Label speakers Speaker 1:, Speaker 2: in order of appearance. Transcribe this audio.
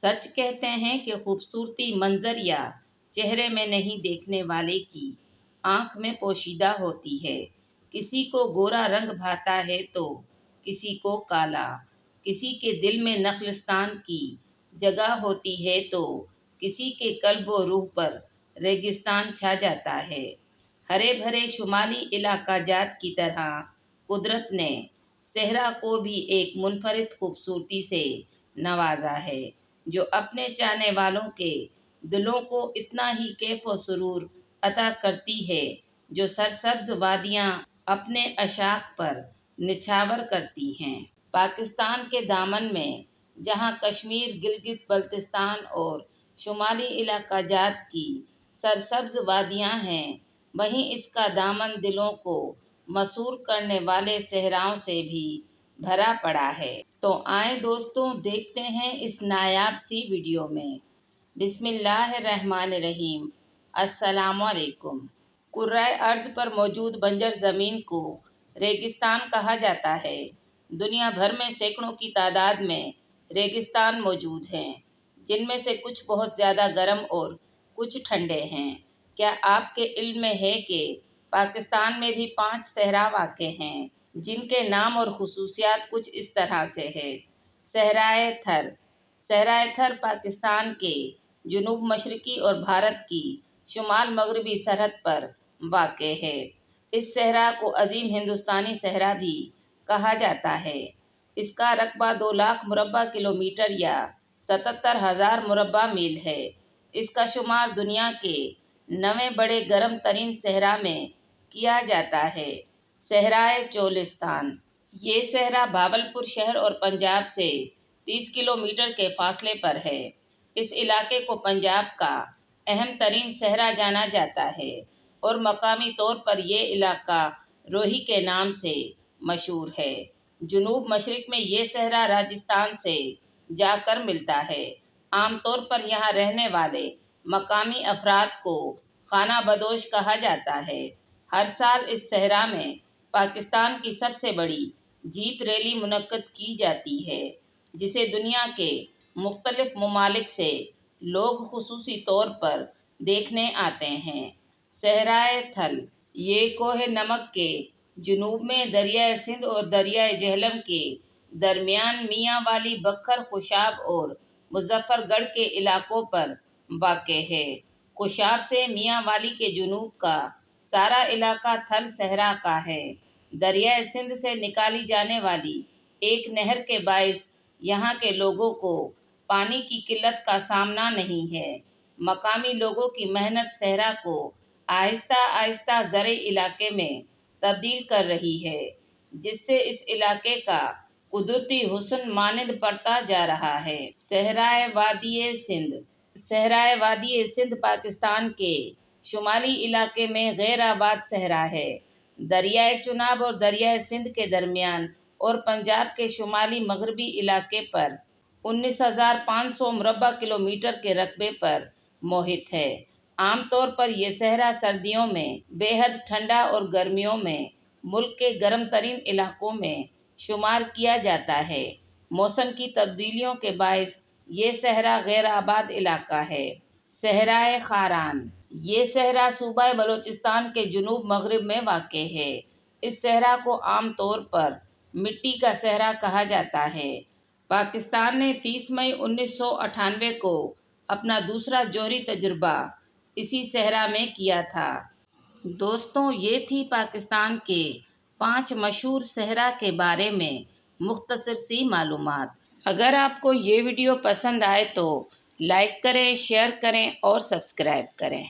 Speaker 1: سچ کہتے ہیں کہ خوبصورتی منظر یا چہرے میں نہیں دیکھنے والے کی آنکھ میں پوشیدہ ہوتی ہے۔ کسی کو گورا رنگ بھاتا ہے تو کسی کو کالا، کسی کے دل میں نخلستان کی جگہ ہوتی ہے تو کسی کے قلب و روح پر ریگستان چھا جاتا ہے۔ ہرے بھرے شمالی علاقہ جات کی طرح قدرت نے صحرا کو بھی ایک منفرد خوبصورتی سے نوازا ہے، جو اپنے چاہنے والوں کے دلوں کو اتنا ہی کیف و سرور عطا کرتی ہے جو سرسبز وادیاں اپنے اشاک پر نچھاور کرتی ہیں۔ پاکستان کے دامن میں جہاں کشمیر، گلگت بلتستان اور شمالی علاقہ جات کی سرسبز وادیاں ہیں، وہیں اس کا دامن دلوں کو مسحور کرنے والے صحراؤں سے بھی بھرا پڑا ہے۔ تو آئیں دوستوں، دیکھتے ہیں اس نایاب سی ویڈیو میں۔ بسم اللہ الرحمن الرحیم۔ السلام علیکم۔ کرۂ ارض پر موجود بنجر زمین کو ریگستان کہا جاتا ہے۔ دنیا بھر میں سینکڑوں کی تعداد میں ریگستان موجود ہیں، جن میں سے کچھ بہت زیادہ گرم اور کچھ ٹھنڈے ہیں۔ کیا آپ کے علم میں ہے کہ پاکستان میں بھی 5 صحرا واقع ہیں، جن کے نام اور خصوصیات کچھ اس طرح سے ہے۔ صحرائے تھر۔ صحرائے تھر پاکستان کے جنوب مشرقی اور بھارت کی شمال مغربی سرحد پر واقع ہے۔ اس صحرا کو عظیم ہندوستانی صحرا بھی کہا جاتا ہے۔ اس کا رقبہ 2 لاکھ مربع کلومیٹر یا 77,000 مربع میل ہے۔ اس کا شمار دنیا کے 9ویں بڑے گرم ترین صحرا میں کیا جاتا ہے۔ صحرائے چولستان۔ یہ صحرا بھاولپور شہر اور پنجاب سے 30 کلومیٹر کے فاصلے پر ہے۔ اس علاقے کو پنجاب کا اہم ترین صحرا جانا جاتا ہے اور مقامی طور پر یہ علاقہ روہی کے نام سے مشہور ہے۔ جنوب مشرق میں یہ صحرا راجستھان سے جا کر ملتا ہے۔ عام طور پر یہاں رہنے والے مقامی افراد کو خانہ بدوش کہا جاتا ہے۔ ہر سال اس صحرا میں پاکستان کی سب سے بڑی جیپ ریلی منعقد کی جاتی ہے، جسے دنیا کے مختلف ممالک سے لوگ خصوصی طور پر دیکھنے آتے ہیں۔ صحرائے تھل۔ یہ کوہ نمک کے جنوب میں دریائے سندھ اور دریائے جہلم کے درمیان میاں والی بکھر، خوشاب اور مظفر گڑھ کے علاقوں پر واقع ہے۔ خوشاب سے میاں والی کے جنوب کا سارا علاقہ تھل صحرا کا ہے۔ دریائے سندھ سے نکالی جانے والی ایک نہر کے باعث یہاں کے لوگوں کو پانی کی قلت کا سامنا نہیں ہے۔ مقامی لوگوں کی محنت صحرا کو آہستہ آہستہ زرعی علاقے میں تبدیل کر رہی ہے، جس سے اس علاقے کا قدرتی حسن ماند پڑتا جا رہا ہے۔ صحرائے وادی سندھ۔ صحرائے وادی سندھ پاکستان کے شمالی علاقے میں غیر آباد صحرا ہے۔ دریائے چناب اور دریائے سندھ کے درمیان اور پنجاب کے شمالی مغربی علاقے پر 19,500 مربع کلومیٹر کے رقبے پر محیط ہے۔ عام طور پر یہ صحرا سردیوں میں بے حد ٹھنڈا اور گرمیوں میں ملک کے گرم ترین علاقوں میں شمار کیا جاتا ہے۔ موسم کی تبدیلیوں کے باعث یہ صحرا غیر آباد علاقہ ہے۔ صحرائے خاران۔ یہ صحرا صوبہ بلوچستان کے جنوب مغرب میں واقع ہے۔ اس صحرا کو عام طور پر مٹی کا صحرا کہا جاتا ہے۔ پاکستان نے 30 مئی 1998 کو اپنا دوسرا جوہری تجربہ اسی صحرا میں کیا تھا۔ دوستوں، یہ تھی پاکستان کے 5 مشہور صحرا کے بارے میں مختصر سی معلومات۔ اگر آپ کو یہ ویڈیو پسند آئے تو لائک کریں، شیئر کریں اور سبسکرائب کریں۔